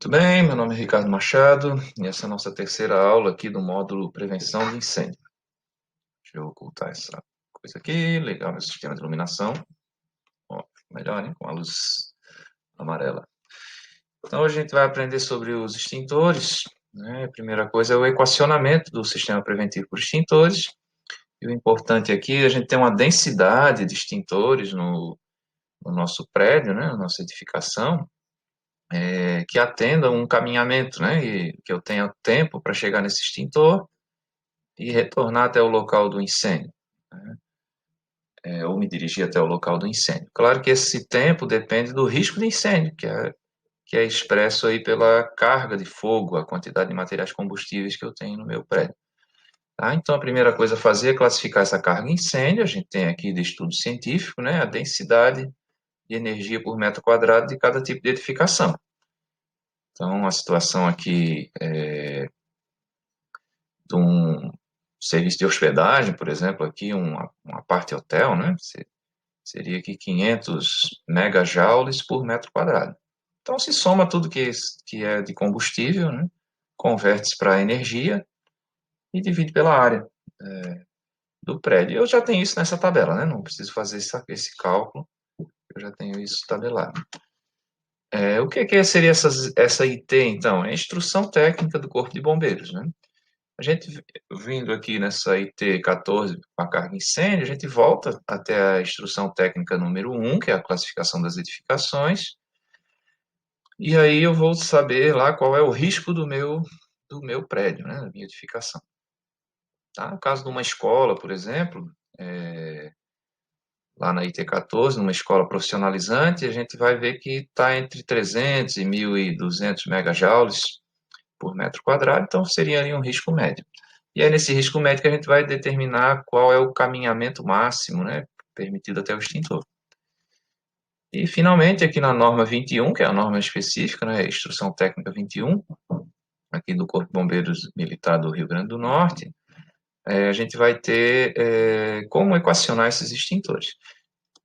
Muito bem, meu nome é Ricardo Machado e essa é a nossa terceira aula aqui do módulo Prevenção de Incêndio. Deixa eu ocultar essa coisa aqui, ligar meu sistema de iluminação. Ó, melhor, né? Com a luz amarela. Então, hoje a gente vai aprender sobre os extintores, né? A primeira coisa é o equacionamento do sistema preventivo por extintores. E o importante aqui é a gente ter uma densidade de extintores no nosso prédio, né? Na nossa edificação, que atenda um caminhamento, né? E que eu tenha tempo para chegar nesse extintor e retornar até o local do incêndio, né? Ou me dirigir até o local do incêndio. Claro que esse tempo depende do risco de incêndio, que é expresso aí pela carga de fogo, a quantidade de materiais combustíveis que eu tenho no meu prédio. Tá? Então, a primeira coisa a fazer é classificar essa carga de incêndio. A gente tem aqui de estudo científico, né, a densidade de energia por metro quadrado de cada tipo de edificação. Então, a situação aqui de um serviço de hospedagem, por exemplo, aqui uma parte hotel, né, seria aqui 500 megajoules por metro quadrado. Então, se soma tudo que é de combustível, né, converte para energia e divide pela área do prédio. Eu já tenho isso nessa tabela, né, não preciso fazer esse cálculo, eu já tenho isso tabelado. O que seria essa IT, então? É a Instrução Técnica do Corpo de Bombeiros, né? A gente vindo aqui nessa IT 14 com a carga incêndio, a gente volta até a instrução técnica número 1, que é a classificação das edificações, e aí eu vou saber lá qual é o risco do meu prédio, né, da minha edificação. Tá? No caso de uma escola, por exemplo, lá na IT 14, numa escola profissionalizante, a gente vai ver que está entre 300 e 1.200 megajoules por metro quadrado, então seria ali um risco médio. E é nesse risco médio que a gente vai determinar qual é o caminhamento máximo, né, permitido até o extintor. E, finalmente, aqui na norma 21, que é a norma específica, né, Instrução Técnica 21, aqui do Corpo de Bombeiros Militar do Rio Grande do Norte, a gente vai ter como equacionar esses extintores.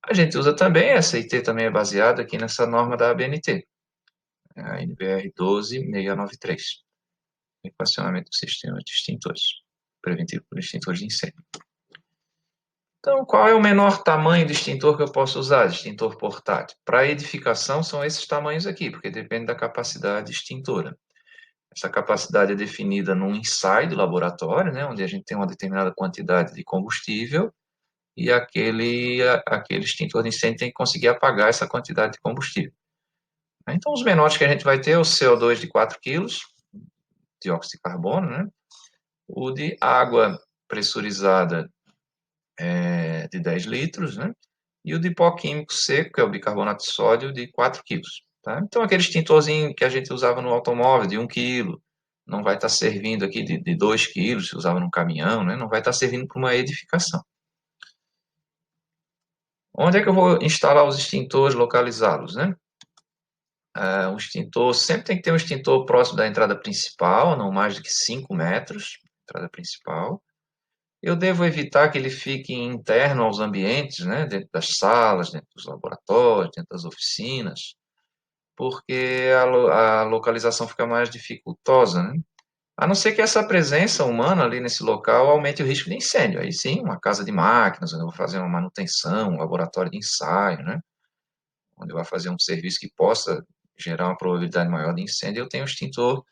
A gente usa também, essa IT também é baseada aqui nessa norma da ABNT, a NBR 12693, equacionamento do sistema de extintores, preventivo por extintores de incêndio. Então, qual é o menor tamanho de extintor que eu posso usar, de extintor portátil? Para edificação são esses tamanhos aqui, porque depende da capacidade extintora. Essa capacidade é definida num ensaio do laboratório, né, onde a gente tem uma determinada quantidade de combustível e aquele extintor de incêndio tem que conseguir apagar essa quantidade de combustível. Então, os menores que a gente vai ter é o CO2 de 4 kg, dióxido de carbono, né? O de água pressurizada de 10 litros, né? E o de pó químico seco, que é o bicarbonato de sódio, de 4 quilos. Tá? Então, aquele extintorzinho que a gente usava no automóvel, de 1 quilo, não vai estar servindo aqui de 2 quilos, se usava no caminhão, né? Não vai estar servindo para uma edificação. Onde é que eu vou instalar os extintores, localizá-los, né? Um extintor, sempre tem que ter um extintor próximo da entrada principal, não mais do que 5 metros, entrada principal. Eu devo evitar que ele fique interno aos ambientes, né, dentro das salas, dentro dos laboratórios, dentro das oficinas, porque a localização fica mais dificultosa, né? A não ser que essa presença humana ali nesse local aumente o risco de incêndio. Aí sim, uma casa de máquinas, onde eu vou fazer uma manutenção, um laboratório de ensaio, né, onde eu vou fazer um serviço que possa gerar uma probabilidade maior de incêndio, eu tenho um extintor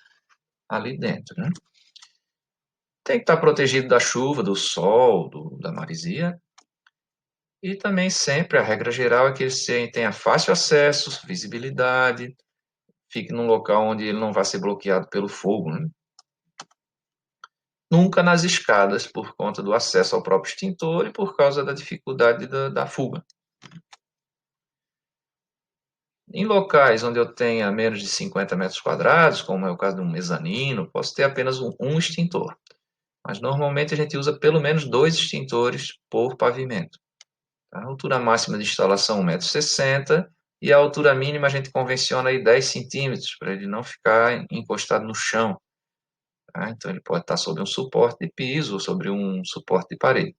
ali dentro, né? Tem que estar protegido da chuva, do sol, da maresia. E também sempre a regra geral é que ele tenha fácil acesso, visibilidade, fique num local onde ele não vai ser bloqueado pelo fogo, né? Nunca nas escadas, por conta do acesso ao próprio extintor e por causa da dificuldade da fuga. Em locais onde eu tenha menos de 50 metros quadrados, como é o caso de um mezanino, posso ter apenas um extintor. Mas normalmente a gente usa pelo menos 2 extintores por pavimento. A altura máxima de instalação 1,60 m e a altura mínima a gente convenciona aí 10 centímetros, para ele não ficar encostado no chão. Tá? Então ele pode estar sobre um suporte de piso ou sobre um suporte de parede.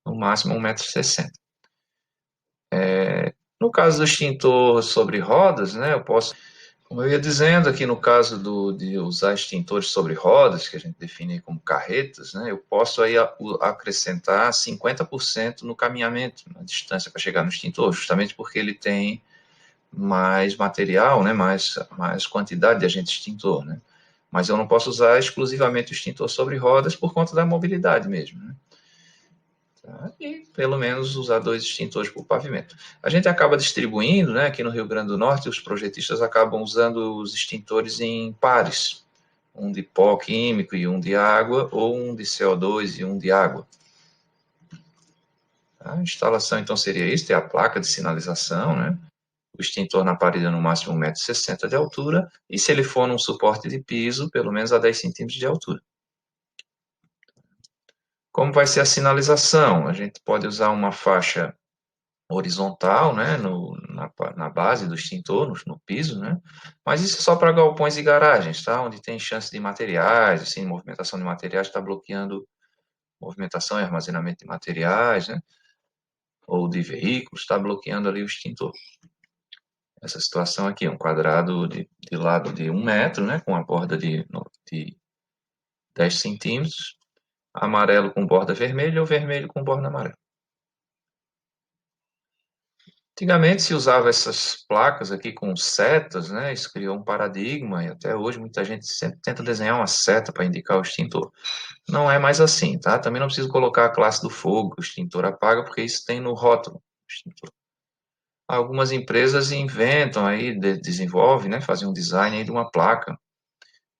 No máximo 1,60 m. No caso do extintor sobre rodas, né, eu posso Como eu ia dizendo, aqui no caso de usar extintores sobre rodas, que a gente define como carretas, né, eu posso aí acrescentar 50% no caminhamento, na distância para chegar no extintor, justamente porque ele tem mais material, né, mais quantidade de agente extintor, né? Mas eu não posso usar exclusivamente o extintor sobre rodas por conta da mobilidade mesmo, né? Tá? E pelo menos usar 2 extintores por pavimento. A gente acaba distribuindo, né, aqui no Rio Grande do Norte, os projetistas acabam usando os extintores em pares, um de pó químico e um de água, ou um de CO2 e um de água. A instalação então seria isso, ter a placa de sinalização, né? O extintor na parede no máximo 1,60 m de altura, e se ele for num suporte de piso, pelo menos a 10 centímetros de altura. Como vai ser a sinalização? A gente pode usar uma faixa horizontal, né, na base do extintor, no piso, né, mas isso é só para galpões e garagens, tá, onde tem chance de materiais, assim, movimentação de materiais, está bloqueando movimentação e armazenamento de materiais, né, ou de veículos, está bloqueando ali o extintor. Essa situação aqui, um quadrado de lado de 1 m, né, com a borda de 10 centímetros, amarelo com borda vermelha ou vermelho com borda amarela. Antigamente se usava essas placas aqui com setas, né? Isso criou um paradigma e até hoje muita gente sempre tenta desenhar uma seta para indicar o extintor. Não é mais assim, tá? Também não preciso colocar a classe do fogo que o extintor apaga, porque isso tem no rótulo do extintor. Algumas empresas inventam aí, desenvolvem, né? Fazem um design aí de uma placa,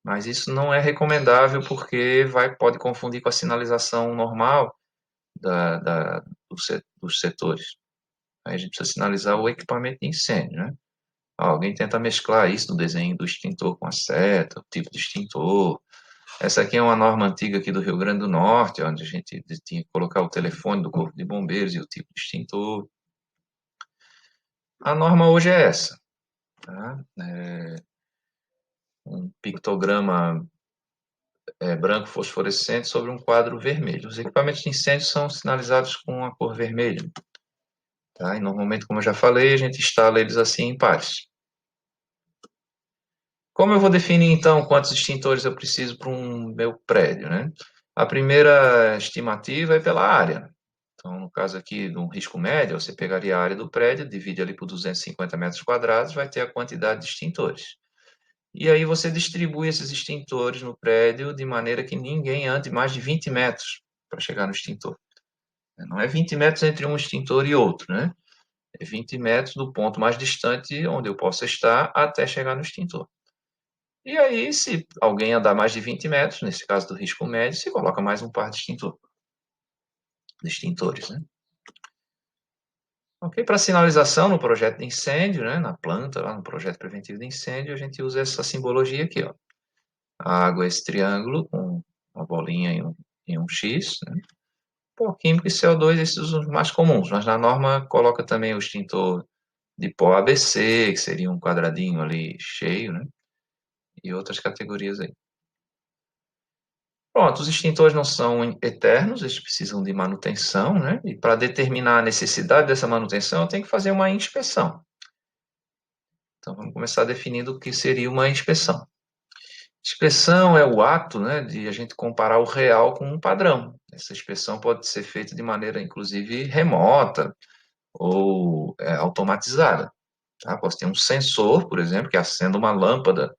mas isso não é recomendável porque pode confundir com a sinalização normal dos setores. Aí a gente precisa sinalizar o equipamento de incêndio, né? Alguém tenta mesclar isso no desenho do extintor com a seta, o tipo de extintor. Essa aqui é uma norma antiga aqui do Rio Grande do Norte, onde a gente tinha que colocar o telefone do Corpo de Bombeiros e o tipo de extintor. A norma hoje é essa, tá? Um pictograma branco fosforescente sobre um quadro vermelho. Os equipamentos de incêndio são sinalizados com a cor vermelha, tá? E normalmente, como eu já falei, a gente instala eles assim em pares. Como eu vou definir, então, quantos extintores eu preciso para um meu prédio, né? A primeira estimativa é pela área. Então, no caso aqui de um risco médio, você pegaria a área do prédio, divide ali por 250 metros quadrados, vai ter a quantidade de extintores. E aí você distribui esses extintores no prédio de maneira que ninguém ande mais de 20 metros para chegar no extintor. Não é 20 metros entre um extintor e outro, né? É 20 metros do ponto mais distante onde eu possa estar até chegar no extintor. E aí, se alguém andar mais de 20 metros, nesse caso do risco médio, se coloca mais um par de extintores, né? Ok, para sinalização no projeto de incêndio, né, na planta, lá no projeto preventivo de incêndio, a gente usa essa simbologia aqui, ó. A água é esse triângulo com uma bolinha em um X, né? Pó químico e CO2, esses são os mais comuns, mas na norma coloca também o extintor de pó ABC, que seria um quadradinho ali cheio, né? E outras categorias aí. Pronto, os extintores não são eternos, eles precisam de manutenção, né? E para determinar a necessidade dessa manutenção, eu tenho que fazer uma inspeção. Então, vamos começar definindo o que seria uma inspeção. Inspeção é o ato, né, de a gente comparar o real com um padrão. Essa inspeção pode ser feita de maneira, inclusive, remota ou automatizada. Tá? Posso ter um sensor, por exemplo, que acenda uma lâmpada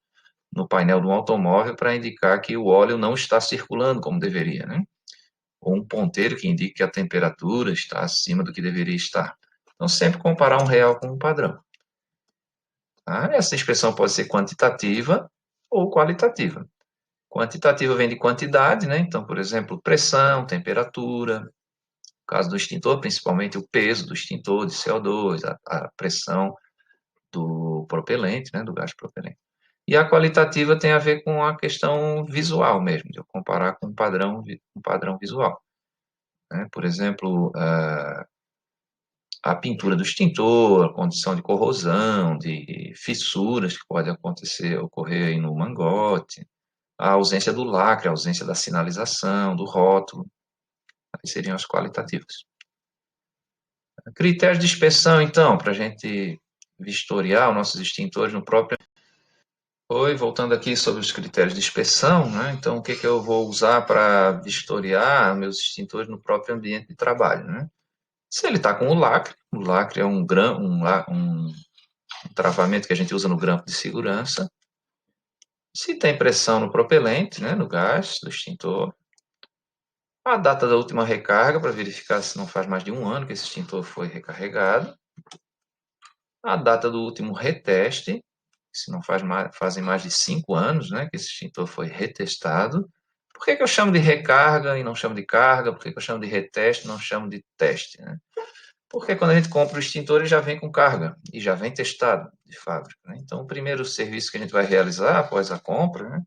no painel de um automóvel para indicar que o óleo não está circulando como deveria, né? Ou um ponteiro que indique que a temperatura está acima do que deveria estar. Então, sempre comparar um real com um padrão. Tá? Essa expressão pode ser quantitativa ou qualitativa. Quantitativa vem de quantidade, né? Então, por exemplo, pressão, temperatura. No caso do extintor, principalmente o peso do extintor de CO2, a pressão do propelente, né? Do gás propelente. E a qualitativa tem a ver com a questão visual mesmo, de eu comparar com um padrão visual. Né? Por exemplo, a pintura do extintor, a condição de corrosão, de fissuras que podem ocorrer aí no mangote, a ausência do lacre, a ausência da sinalização, do rótulo, aí seriam as qualitativas. Critérios de inspeção, então, para a gente vistoriar os nossos extintores no próprio. Oi, voltando aqui sobre os critérios de inspeção, né? Então, o que que eu vou usar para vistoriar meus extintores no próprio ambiente de trabalho, né? Se ele está com o lacre é um travamento que a gente usa no grampo de segurança. Se tem pressão no propelente, né, no gás do extintor. A data da última recarga, para verificar se não faz mais de um ano que esse extintor foi recarregado. A data do último reteste, se não fazem mais de 5 anos, né, que esse extintor foi retestado. Por que que eu chamo de recarga e não chamo de carga? Por que que eu chamo de reteste e não chamo de teste, né? Porque quando a gente compra o extintor, ele já vem com carga e já vem testado de fábrica, né? Então, o primeiro serviço que a gente vai realizar após a compra, né,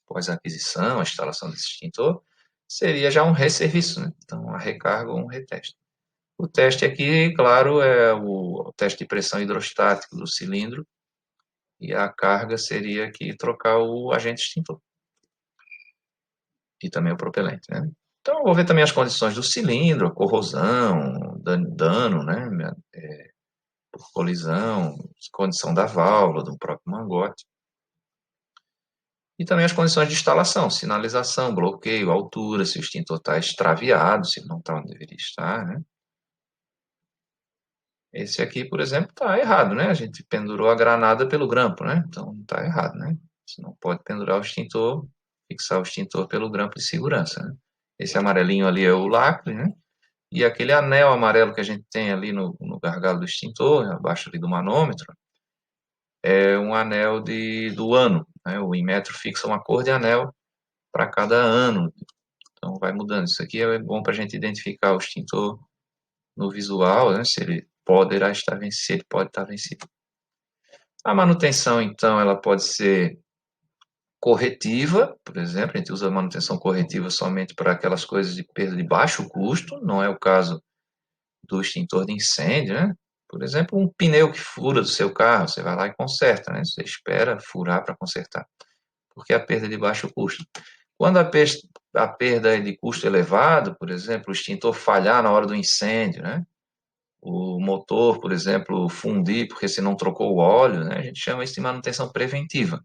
após a aquisição, a instalação desse extintor, seria já um resserviço, né? Então, a recarga ou um reteste. O teste aqui, claro, é o teste de pressão hidrostático do cilindro, e a carga seria aqui trocar o agente extintor e também o propelente, né? Então, eu vou ver também as condições do cilindro, a corrosão, dano, né, por colisão, condição da válvula, do próprio mangote. E também as condições de instalação, sinalização, bloqueio, altura, se o extintor está extraviado, se ele não está onde deveria estar, né? Esse aqui, por exemplo, está errado, né? A gente pendurou a granada pelo grampo, né? Então, está errado, né? Você não pode pendurar o extintor, fixar o extintor pelo grampo de segurança, né? Esse amarelinho ali é o lacre, né? E aquele anel amarelo que a gente tem ali no gargalo do extintor, abaixo ali do manômetro, é um anel do ano, né? O Inmetro fixa uma cor de anel para cada ano, então vai mudando. Isso aqui é bom para a gente identificar o extintor no visual, né? Se ele poderá estar vencido, se ele pode estar vencido. A manutenção, então, ela pode ser corretiva, por exemplo, a gente usa a manutenção corretiva somente para aquelas coisas de perda de baixo custo, não é o caso do extintor de incêndio, né? Por exemplo, um pneu que fura do seu carro, você vai lá e conserta, né? Você espera furar para consertar, porque é a perda de baixo custo. Quando a perda é de custo elevado, por exemplo, o extintor falhar na hora do incêndio, né? O motor, por exemplo, fundir porque você não trocou o óleo, né? A gente chama isso de manutenção preventiva.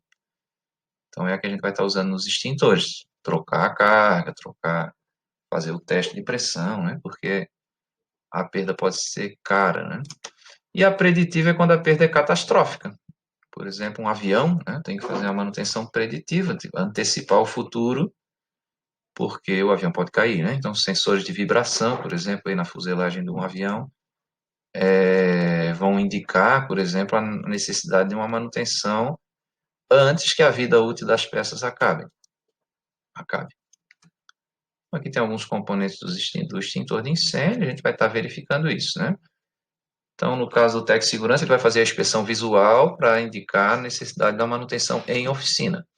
Então é a que a gente vai estar usando nos extintores. Trocar a carga, fazer o teste de pressão, né? Porque a perda pode ser cara, né? E a preditiva é quando a perda é catastrófica. Por exemplo, um avião, né? Tem que fazer uma manutenção preditiva, tipo, antecipar o futuro, porque o avião pode cair, né? Então, sensores de vibração, por exemplo, aí na fuselagem de um avião, vão indicar, por exemplo, a necessidade de uma manutenção antes que a vida útil das peças acabe. Aqui tem alguns componentes do extintor de incêndio, a gente vai estar verificando isso, né? Então, no caso do Tec Segurança, ele vai fazer a inspeção visual para indicar a necessidade da manutenção em oficina.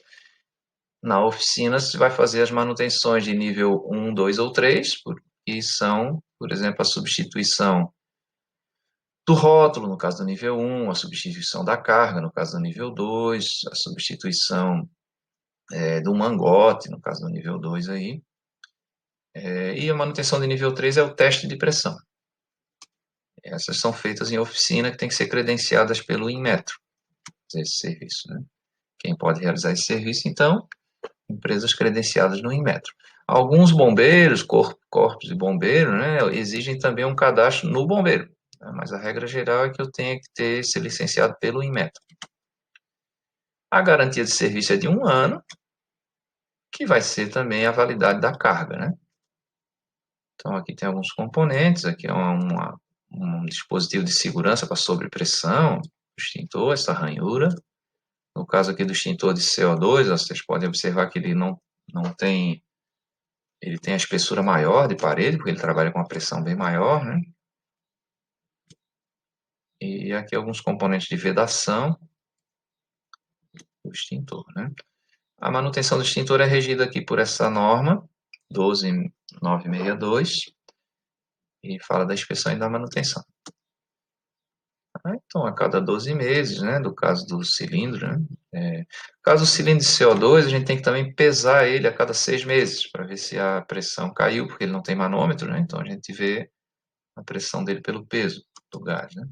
Na oficina, você vai fazer as manutenções de nível 1, 2 ou 3, que são, por exemplo, a substituição do rótulo, no caso do nível 1, a substituição da carga, no caso do nível 2, a substituição do mangote, no caso do nível 2 aí. E a manutenção de nível 3 é o teste de pressão. Essas são feitas em oficina que tem que ser credenciadas pelo Inmetro, esse serviço, né? Quem pode realizar esse serviço, então, empresas credenciadas no Inmetro. Alguns bombeiros, corpos de bombeiro, né, exigem também um cadastro no bombeiro, né, mas a regra geral é que eu tenho que ser licenciado pelo Inmetro. A garantia de serviço é de 1 ano, que vai ser também a validade da carga, né? Então, aqui tem alguns componentes, aqui é um dispositivo de segurança para sobrepressão, extintor, essa ranhura. No caso aqui do extintor de CO2, vocês podem observar que não tem, ele tem a espessura maior de parede, porque ele trabalha com uma pressão bem maior, né? E aqui alguns componentes de vedação do extintor, né? A manutenção do extintor é regida aqui por essa norma 12962 e fala da inspeção e da manutenção. Então, a cada 12 meses, né, do caso do cilindro, né, no caso do cilindro de CO2, a gente tem que também pesar ele a cada 6 meses, para ver se a pressão caiu, porque ele não tem manômetro, né, então a gente vê a pressão dele pelo peso do gás, né.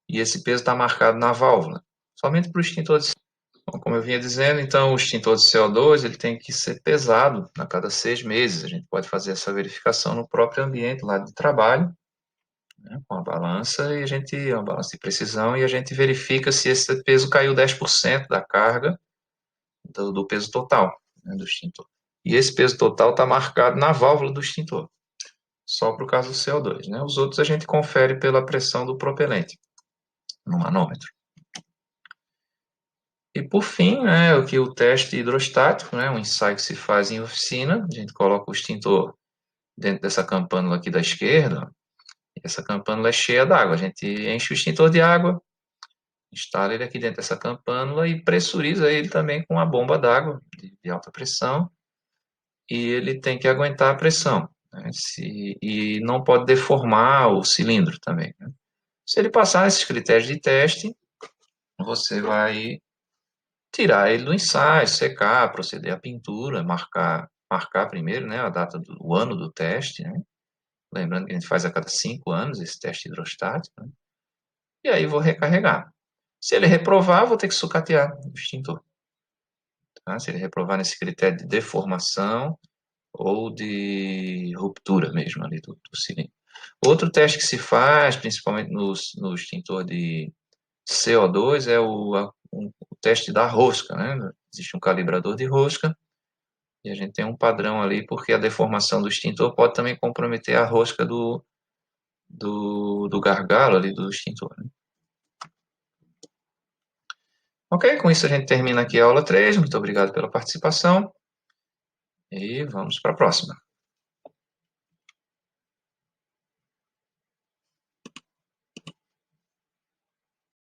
E esse peso está marcado na válvula, somente para o extintor de... Bom, como eu vinha dizendo, então o extintor de CO2 ele tem que ser pesado a cada 6 meses. A gente pode fazer essa verificação no próprio ambiente lá de trabalho, né, com a balança e uma balança de precisão, e a gente verifica se esse peso caiu 10% da carga do peso total, né, do extintor. E esse peso total está marcado na válvula do extintor, só para o caso do CO2, né? Os outros a gente confere pela pressão do propelente no manômetro. E por fim, né, o teste hidrostático, né, um ensaio que se faz em oficina, a gente coloca o extintor dentro dessa campânula aqui da esquerda, e essa campânula é cheia d'água, a gente enche o extintor de água, instala ele aqui dentro dessa campânula e pressuriza ele também com uma bomba d'água de alta pressão, e ele tem que aguentar a pressão, né, e não pode deformar o cilindro também, né. Se ele passar esses critérios de teste, você vai tirar ele do ensaio, secar, proceder à pintura, marcar primeiro, né, a data o ano do teste, né? Lembrando que a gente faz a cada 5 anos esse teste hidrostático, né? E aí vou recarregar. Se ele reprovar, vou ter que sucatear o extintor. Tá? Se ele reprovar nesse critério de deformação ou de ruptura mesmo ali do cilindro. Outro teste que se faz, principalmente no extintor de CO2, é o teste da rosca, né? Existe um calibrador de rosca e a gente tem um padrão ali, porque a deformação do extintor pode também comprometer a rosca do gargalo ali do extintor, né? Ok, com isso a gente termina aqui a aula 3. Muito obrigado pela participação e vamos para a próxima.